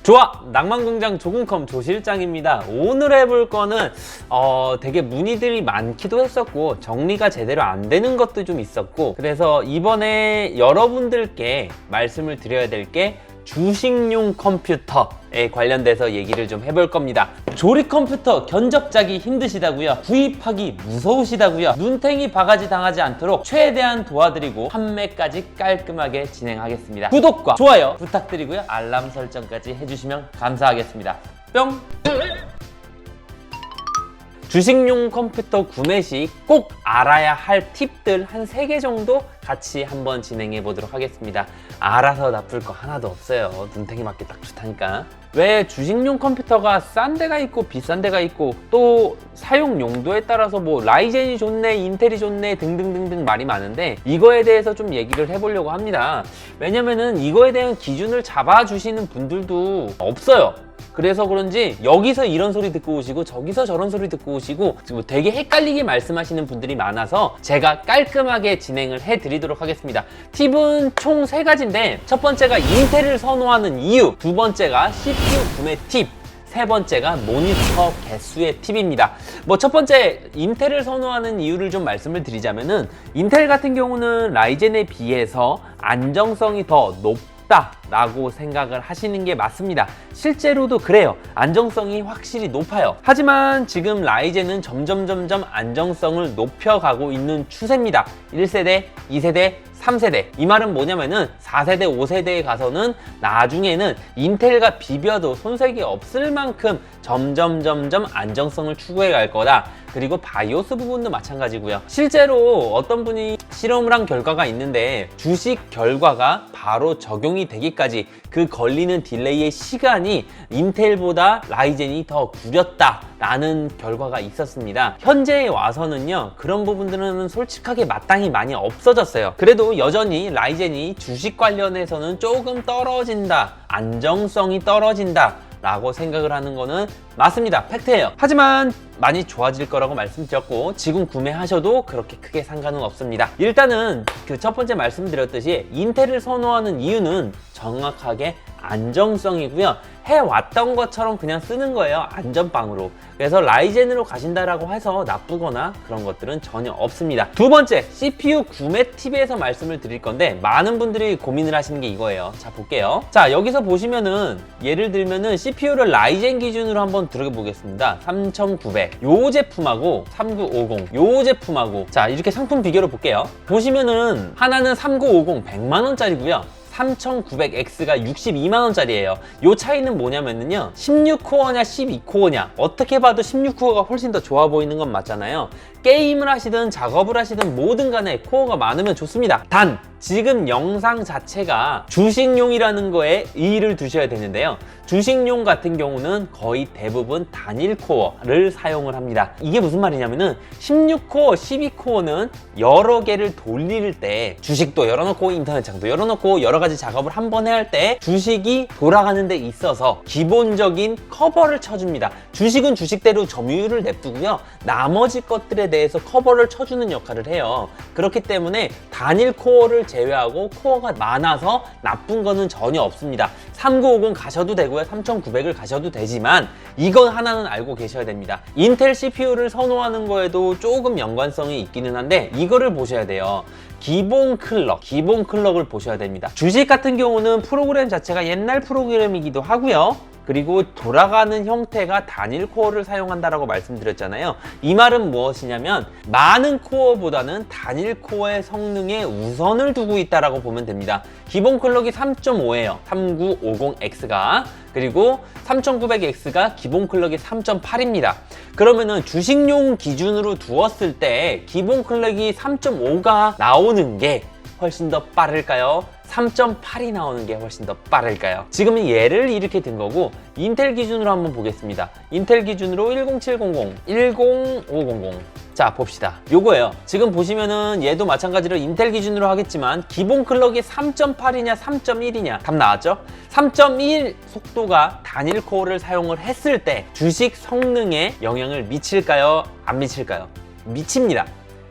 좋아! 낭만공장 조금컴 조실장입니다. 오늘 해볼 거는 되게 문의들이 많기도 했었고 정리가 제대로 안 되는 것도 좀 있었고, 그래서 이번에 여러분들께 말씀을 드려야 될 게 주식용 컴퓨터에 관련돼서 얘기를 좀 해볼 겁니다. 조립 컴퓨터 견적자기 힘드시다고요? 구입하기 무서우시다고요? 눈탱이 바가지 당하지 않도록 최대한 도와드리고 판매까지 깔끔하게 진행하겠습니다. 구독과 좋아요 부탁드리고요. 알람 설정까지 해주시면 감사하겠습니다. 뿅! 주식용 컴퓨터 구매 시 꼭 알아야 할 팁들 한 3개 정도 같이 한번 진행해 보도록 하겠습니다. 알아서 나쁠 거 하나도 없어요. 눈탱이 맞기 딱 좋다니까. 왜 주식용 컴퓨터가 싼 데가 있고 비싼 데가 있고, 또 사용 용도에 따라서 뭐 라이젠이 좋네, 인텔이 좋네 등등등등 말이 많은데, 이거에 대해서 좀 얘기를 해보려고 합니다. 왜냐면은 이거에 대한 기준을 잡아주시는 분들도 없어요. 그래서 그런지 여기서 이런 소리 듣고 오시고 저기서 저런 소리 듣고 오시고 되게 헷갈리게 말씀하시는 분들이 많아서 제가 깔끔하게 진행을 해드리도록 하겠습니다. 팁은 총 3가지인데, 첫 번째가 인텔을 선호하는 이유, 두 번째가 CPU 구매 팁, 세 번째가 모니터 개수의 팁입니다. 첫 번째 인텔을 선호하는 이유를 좀 말씀을 드리자면은, 인텔 같은 경우는 라이젠에 비해서 안정성이 더 높다라고 생각을 하시는 게 맞습니다. 실제로도 그래요. 안정성이 확실히 높아요. 하지만 지금 라이젠은 점점 안정성을 높여가고 있는 추세입니다. 1세대, 2세대, 3세대. 이 말은 뭐냐면은 4세대, 5세대에 가서는 나중에는 인텔과 비벼도 손색이 없을 만큼 점점 안정성을 추구해 갈 거다. 그리고 바이오스 부분도 마찬가지고요. 실제로 어떤 분이 실험을 한 결과가 있는데, 주식 결과가 바로 적용이 되기까지 그 걸리는 딜레이의 시간이 인텔보다 라이젠이 더 구렸다라는 결과가 있었습니다. 현재에 와서는요, 그런 부분들은 솔직하게 마땅히 많이 없어졌어요. 그래도 여전히 라이젠이 주식 관련해서는 조금 떨어진다, 안정성이 떨어진다 라고 생각을 하는 거는 맞습니다. 팩트예요. 하지만 많이 좋아질 거라고 말씀드렸고, 지금 구매하셔도 그렇게 크게 상관은 없습니다. 일단은 그 첫 번째 말씀드렸듯이 인텔을 선호하는 이유는 정확하게 안정성이고요. 해왔던 것처럼 그냥 쓰는 거예요. 안전빵으로. 그래서 라이젠으로 가신다라고 해서 나쁘거나 그런 것들은 전혀 없습니다. 두 번째, CPU 구매 팁에서 말씀을 드릴 건데, 많은 분들이 고민을 하시는 게 이거예요. 자, 볼게요. 자, 여기서 보시면은 예를 들면은 CPU를 라이젠 기준으로 한번 들어보겠습니다. 3900 요 제품하고 3950 요 제품하고, 자, 이렇게 상품 비교를 볼게요. 보시면은 하나는 3950 100만원짜리고요 3900X가 62만원짜리예요. 요 차이는 뭐냐면요, 16코어냐 12코어냐, 어떻게 봐도 16코어가 훨씬 더 좋아 보이는 건 맞잖아요. 게임을 하시든 작업을 하시든 뭐든 간에 코어가 많으면 좋습니다. 단 지금 영상 자체가 주식용이라는 거에 의의를 두셔야 되는데요, 주식용 같은 경우는 거의 대부분 단일 코어를 사용을 합니다. 이게 무슨 말이냐면은 16코어, 12코어는 여러 개를 돌릴 때, 주식도 열어놓고 인터넷창도 열어놓고 여러 가지 작업을 한 번에 할 때 주식이 돌아가는 데 있어서 기본적인 커버를 쳐줍니다. 주식은 주식대로 점유율을 냅두고요, 나머지 것들에 대해서 커버를 쳐주는 역할을 해요. 그렇기 때문에 단일 코어를 제외하고 코어가 많아서 나쁜 거는 전혀 없습니다. 3950 가셔도 되고요, 3900을 가셔도 되지만 이건 하나는 알고 계셔야 됩니다. 인텔 CPU를 선호하는 거에도 조금 연관성이 있기는 한데, 이거를 보셔야 돼요. 기본 클럭을 보셔야 됩니다. 주식 같은 경우는 프로그램 자체가 옛날 프로그램이기도 하고요, 그리고 돌아가는 형태가 단일 코어를 사용한다라고 말씀드렸잖아요. 이 말은 무엇이냐면, 많은 코어보다는 단일 코어의 성능에 우선을 두고 있다라고 보면 됩니다. 기본 클럭이 3.5예요 3950X가. 그리고 3900X가 기본 클럭이 3.8입니다. 그러면은 주식용 기준으로 두었을 때 기본 클럭이 3.5가 나오는 게 훨씬 더 빠를까요? 3.8이 나오는 게 훨씬 더 빠를까요? 지금은 예를 이렇게 든 거고, 인텔 기준으로 한번 보겠습니다. 인텔 기준으로 10700, 10500. 자, 봅시다. 요거예요. 지금 보시면은 얘도 마찬가지로 인텔 기준으로 하겠지만 기본 클럭이 3.8이냐 3.1이냐 답 나왔죠? 3.1 속도가 단일 코어를 사용을 했을 때 주식 성능에 영향을 미칠까요? 안 미칠까요? 미칩니다.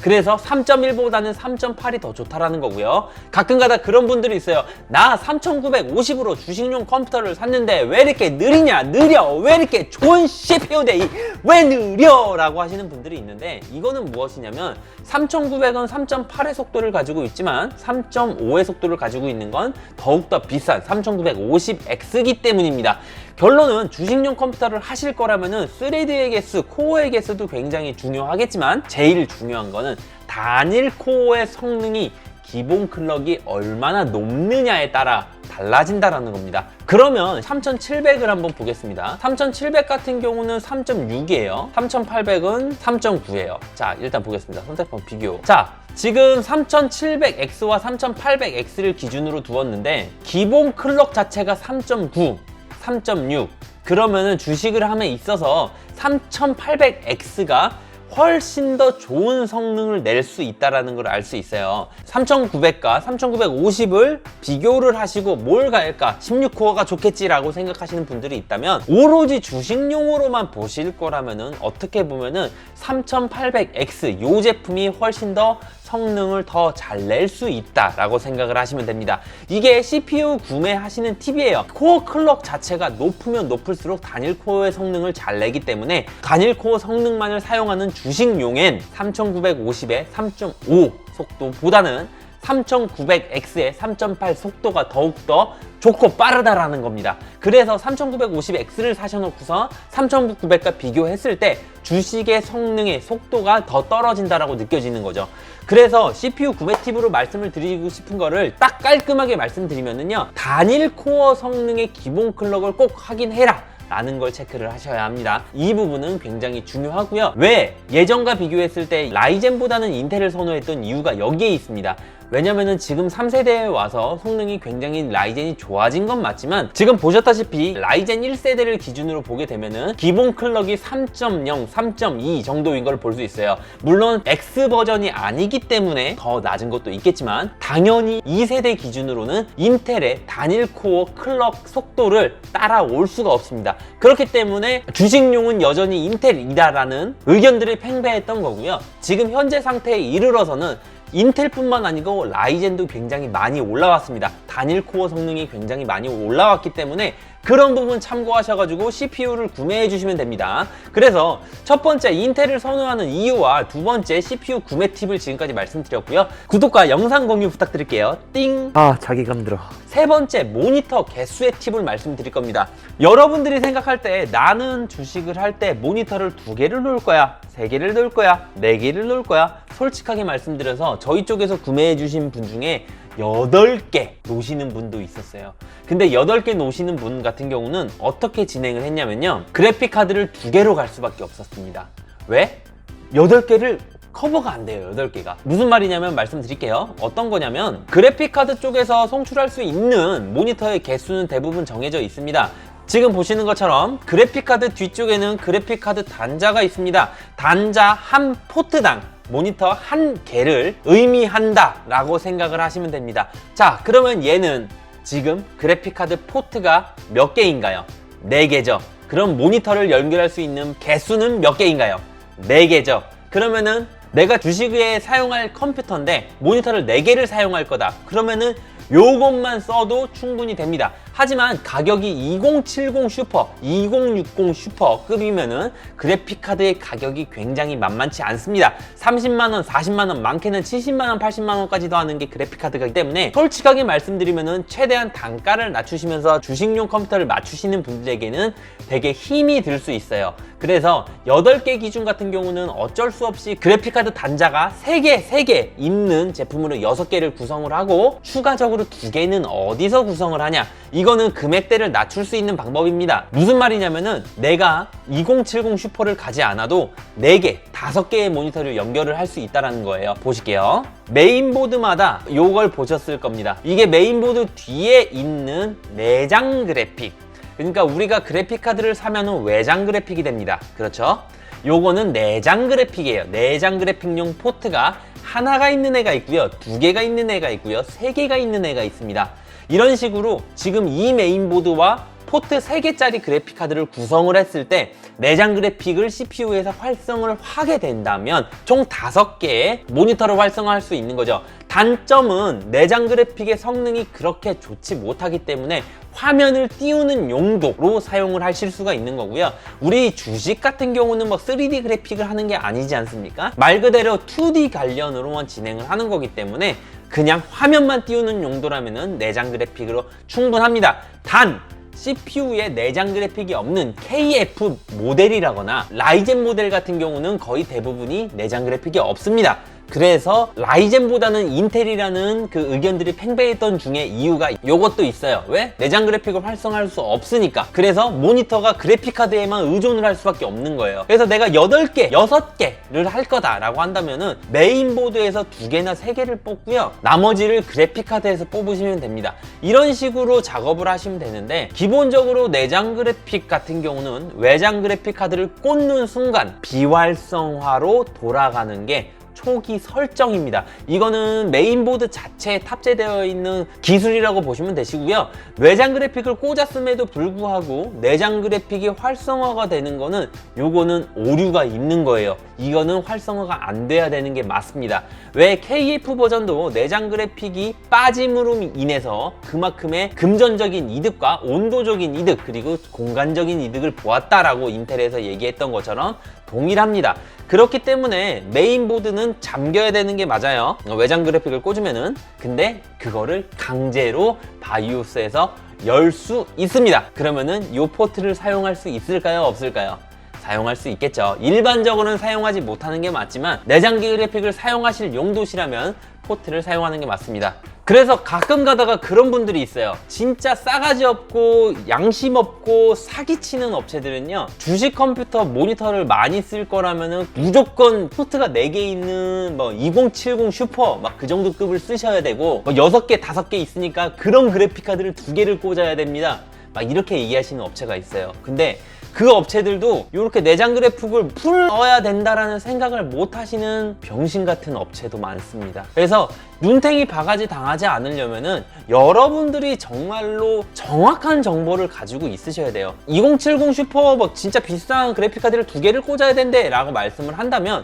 그래서 3.1보다는 3.8이 더 좋다라는 거고요. 가끔가다 그런 분들이 있어요. 나 3950으로 주식용 컴퓨터를 샀는데 왜 이렇게 느리냐, 느려, 왜 이렇게 좋은 CPU인데 왜 느려? 라고 하시는 분들이 있는데, 이거는 무엇이냐면 3900은 3.8의 속도를 가지고 있지만 3.5의 속도를 가지고 있는 건 더욱더 비싼 3950X이기 때문입니다. 결론은 주식용 컴퓨터를 하실 거라면은 스레드의 개수, 코어의 개수도 굉장히 중요하겠지만 제일 중요한 거는 단일 코어의 성능이 기본 클럭이 얼마나 높느냐에 따라 달라진다라는 겁니다. 그러면 3700을 한번 보겠습니다. 3700 같은 경우는 3.6이에요. 3800은 3.9예요. 자, 일단 보겠습니다. 선택방 비교. 자, 지금 3700X와 3800X를 기준으로 두었는데 기본 클럭 자체가 3.9, 3.6. 그러면은 주식을 함에 있어서 3800X가 훨씬 더 좋은 성능을 낼 수 있다는 걸 알 수 있어요. 3900과 3950을 비교를 하시고 뭘 갈까? 16코어가 좋겠지라고 생각하시는 분들이 있다면 오로지 주식용으로만 보실 거라면은 어떻게 보면은 3800X 이 제품이 훨씬 더 성능을 더 잘 낼 수 있다라고 생각을 하시면 됩니다. 이게 CPU 구매하시는 팁이에요. 코어 클럭 자체가 높으면 높을수록 단일 코어의 성능을 잘 내기 때문에 단일 코어 성능만을 사용하는 주식용엔 3950의 3.5 속도보다는 3900X의 3.8 속도가 더욱더 좋고 빠르다라는 겁니다. 그래서 3950X를 사셔놓고서 3900과 비교했을 때 주식의 성능의 속도가 더 떨어진다라고 느껴지는 거죠. 그래서 CPU 구매 팁으로 말씀을 드리고 싶은 거를 딱 깔끔하게 말씀드리면요, 단일 코어 성능의 기본 클럭을 꼭 확인해라 라는 걸 체크를 하셔야 합니다. 이 부분은 굉장히 중요하고요. 왜 예전과 비교했을 때 라이젠보다는 인텔을 선호했던 이유가 여기에 있습니다. 왜냐면은 지금 3세대에 와서 성능이 굉장히 라이젠이 좋아진 건 맞지만 지금 보셨다시피 라이젠 1세대를 기준으로 보게 되면은 기본 클럭이 3.0, 3.2 정도인 걸 볼 수 있어요. 물론 X 버전이 아니기 때문에 더 낮은 것도 있겠지만 당연히 2세대 기준으로는 인텔의 단일 코어 클럭 속도를 따라올 수가 없습니다. 그렇기 때문에 주식용은 여전히 인텔이다라는 의견들이 팽배했던 거고요. 지금 현재 상태에 이르러서는 인텔뿐만 아니고 라이젠도 굉장히 많이 올라왔습니다. 단일 코어 성능이 굉장히 많이 올라왔기 때문에 그런 부분 참고하셔가지고 CPU를 구매해 주시면 됩니다. 그래서 첫 번째 인텔을 선호하는 이유와 두 번째 CPU 구매 팁을 지금까지 말씀드렸고요. 구독과 영상 공유 부탁드릴게요. 띵! 아, 자기감 들어. 세 번째 모니터 개수의 팁을 말씀드릴 겁니다. 여러분들이 생각할 때 나는 주식을 할 때 모니터를 2개를 놓을 거야, 3개를 놓을 거야, 4개를 놓을 거야. 솔직하게 말씀드려서 저희 쪽에서 구매해 주신 분 중에 8개 놓으시는 분도 있었어요. 근데 8개 놓으시는 분 같은 경우는 어떻게 진행을 했냐면요, 그래픽 카드를 2개로 갈 수밖에 없었습니다. 왜? 8개를 커버가 안 돼요. 8개가 무슨 말이냐면 말씀드릴게요. 어떤 거냐면 그래픽 카드 쪽에서 송출할 수 있는 모니터의 개수는 대부분 정해져 있습니다. 지금 보시는 것처럼 그래픽 카드 뒤쪽에는 그래픽 카드 단자가 있습니다. 단자 한 포트당 모니터 한 개를 의미한다 라고 생각을 하시면 됩니다. 자, 그러면 얘는 지금 그래픽카드 포트가 몇 개인가요? 4개죠. 그럼 모니터를 연결할 수 있는 개수는 몇 개인가요? 4개죠. 그러면은 내가 주식에 사용할 컴퓨터인데 모니터를 4개를 사용할 거다. 그러면은 요것만 써도 충분히 됩니다. 하지만 가격이 2070 슈퍼, 2060 슈퍼급이면은 그래픽카드의 가격이 굉장히 만만치 않습니다. 30만원, 40만원, 많게는 70만원, 80만원까지도 하는 게 그래픽카드이기 때문에 솔직하게 말씀드리면은 최대한 단가를 낮추시면서 주식용 컴퓨터를 맞추시는 분들에게는 되게 힘이 들 수 있어요. 그래서 8개 기준 같은 경우는 어쩔 수 없이 그래픽카드 단자가 3개 있는 제품으로 6개를 구성을 하고 추가적으로 2개는 어디서 구성을 하냐? 이거는 금액대를 낮출 수 있는 방법입니다. 무슨 말이냐면은 내가 2070 슈퍼를 가지 않아도 4개, 5개의 모니터를 연결을 할 수 있다는 거예요. 보실게요. 메인보드마다 요걸 보셨을 겁니다. 이게 메인보드 뒤에 있는 내장 그래픽. 그러니까 우리가 그래픽카드를 사면은 외장 그래픽이 됩니다. 그렇죠? 요거는 내장 그래픽이에요. 내장 그래픽용 포트가 하나가 있는 애가 있고요, 2개가 있는 애가 있고요, 3개가 있는 애가 있습니다. 이런 식으로 지금 이 메인보드와 포트 3개짜리 그래픽카드를 구성을 했을 때 내장 그래픽을 CPU에서 활성을 하게 된다면 총 5개의 모니터를 활성화할 수 있는 거죠. 단점은 내장 그래픽의 성능이 그렇게 좋지 못하기 때문에 화면을 띄우는 용도로 사용을 하실 수가 있는 거고요. 우리 주식 같은 경우는 뭐 3D 그래픽을 하는 게 아니지 않습니까? 말 그대로 2D 관련으로만 진행을 하는 거기 때문에 그냥 화면만 띄우는 용도라면 내장 그래픽으로 충분합니다. 단 CPU에 내장 그래픽이 없는 KF 모델이라거나 라이젠 모델 같은 경우는 거의 대부분이 내장 그래픽이 없습니다. 그래서 라이젠보다는 인텔이라는 그 의견들이 팽배했던 중에 이유가 이것도 있어요. 왜? 내장 그래픽을 활성화할 수 없으니까. 그래서 모니터가 그래픽카드에만 의존을 할 수밖에 없는 거예요. 그래서 내가 8개, 6개를 할 거다라고 한다면은 메인보드에서 2개나 3개를 뽑고요. 나머지를 그래픽카드에서 뽑으시면 됩니다. 이런 식으로 작업을 하시면 되는데, 기본적으로 내장 그래픽 같은 경우는 외장 그래픽카드를 꽂는 순간 비활성화로 돌아가는 게 초기 설정입니다. 이거는 메인보드 자체에 탑재되어 있는 기술이라고 보시면 되시고요. 외장 그래픽을 꽂았음에도 불구하고 내장 그래픽이 활성화가 되는 거는 요거는 오류가 있는 거예요. 이거는 활성화가 안 돼야 되는 게 맞습니다. 왜 KF 버전도 내장 그래픽이 빠짐으로 인해서 그만큼의 금전적인 이득과 온도적인 이득 그리고 공간적인 이득을 보았다라고 인텔에서 얘기했던 것처럼 동일합니다. 그렇기 때문에 메인보드는 잠겨야 되는 게 맞아요. 외장 그래픽을 꽂으면은. 근데 그거를 강제로 바이오스에서 열 수 있습니다. 그러면은 이 포트를 사용할 수 있을까요? 없을까요? 사용할 수 있겠죠. 일반적으로는 사용하지 못하는 게 맞지만 내장 그래픽을 사용하실 용도시라면 포트를 사용하는 게 맞습니다. 그래서 가끔 가다가 그런 분들이 있어요. 진짜 싸가지 없고 양심 없고 사기치는 업체들은요, 주식 컴퓨터 모니터를 많이 쓸 거라면은 무조건 포트가 4개 있는 뭐 2070 슈퍼 막 그 정도 급을 쓰셔야 되고, 뭐 6개, 5개 있으니까 그런 그래픽카드를 2개를 꽂아야 됩니다. 막 이렇게 얘기하시는 업체가 있어요. 근데 그 업체들도 이렇게 내장 그래픽을 풀 넣어야 된다라는 생각을 못 하시는 병신 같은 업체도 많습니다. 그래서 눈탱이 바가지 당하지 않으려면은 여러분들이 정말로 정확한 정보를 가지고 있으셔야 돼요. 2070 슈퍼 뭐 진짜 비싼 그래픽카드를 2개를 꽂아야 된대 라고 말씀을 한다면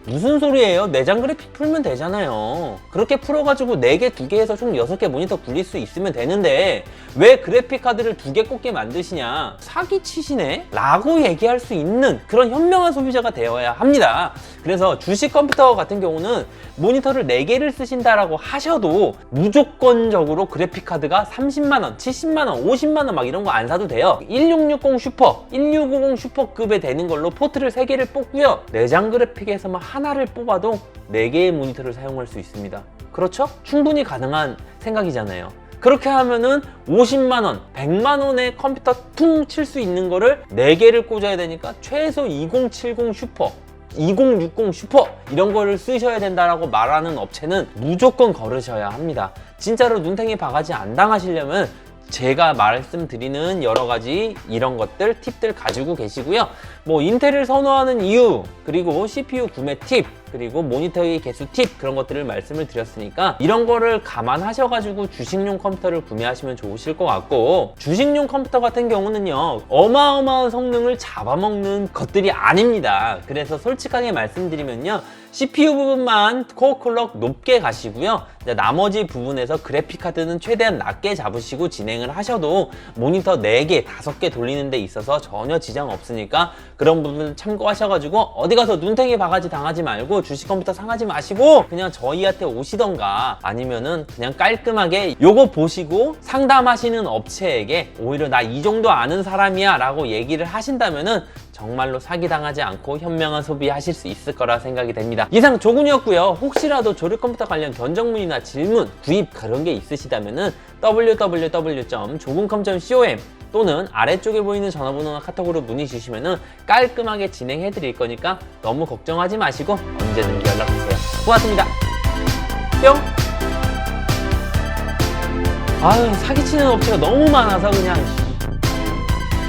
무슨 소리예요? 내장 그래픽 풀면 되잖아요. 그렇게 풀어가지고 4개, 2개 해서 총 6개 모니터 굴릴 수 있으면 되는데 왜 그래픽카드를 2개 꽂게 만드시냐? 사기치시네? 라고 얘기할 수 있는 그런 현명한 소비자가 되어야 합니다. 그래서 주식 컴퓨터 같은 경우는 모니터를 4개를 쓰신다라고 하셔도 무조건적으로 그래픽카드가 30만원, 70만원, 50만원 막 이런 거 안 사도 돼요. 1660 슈퍼, 1650 슈퍼급에 되는 걸로 포트를 3개를 뽑고요. 내장 그래픽에서만 하나를 뽑아도 4개의 모니터를 사용할 수 있습니다. 그렇죠? 충분히 가능한 생각이잖아요. 그렇게 하면은 50만원, 100만원의 컴퓨터 퉁 칠 수 있는 거를 4개를 꽂아야 되니까 최소 2070 슈퍼, 2060 슈퍼 이런 거를 쓰셔야 된다라고 말하는 업체는 무조건 걸으셔야 합니다. 진짜로 눈탱이 바가지 안 당하시려면 제가 말씀드리는 여러 가지 이런 것들, 팁들 가지고 계시고요. 뭐 인텔을 선호하는 이유, 그리고 CPU 구매 팁, 그리고 모니터의 개수 팁, 그런 것들을 말씀을 드렸으니까 이런 거를 감안하셔가지고 주식용 컴퓨터를 구매하시면 좋으실 것 같고, 주식용 컴퓨터 같은 경우는요, 어마어마한 성능을 잡아먹는 것들이 아닙니다. 그래서 솔직하게 말씀드리면요, CPU 부분만 코어 클럭 높게 가시고요, 나머지 부분에서 그래픽카드는 최대한 낮게 잡으시고 진행을 하셔도 모니터 4개, 5개 돌리는 데 있어서 전혀 지장 없으니까 그런 부분 참고하셔가지고 어디 가서 눈탱이 바가지 당하지 말고 주식 컴퓨터 상하지 마시고 그냥 저희한테 오시던가 아니면은 그냥 깔끔하게 요거 보시고 상담하시는 업체에게 오히려 나 이 정도 아는 사람이야 라고 얘기를 하신다면은 정말로 사기당하지 않고 현명한 소비하실 수 있을 거라 생각이 됩니다. 이상 조군이었고요. 혹시라도 조립 컴퓨터 관련 견적문이나 질문, 구입 그런 게 있으시다면은 www.조군컴.com 또는 아래쪽에 보이는 전화번호나 카톡으로 문의 주시면은 깔끔하게 진행해 드릴 거니까 너무 걱정하지 마시고 언제든지 연락 주세요. 고맙습니다. 뿅! 아유, 사기치는 업체가 너무 많아서 그냥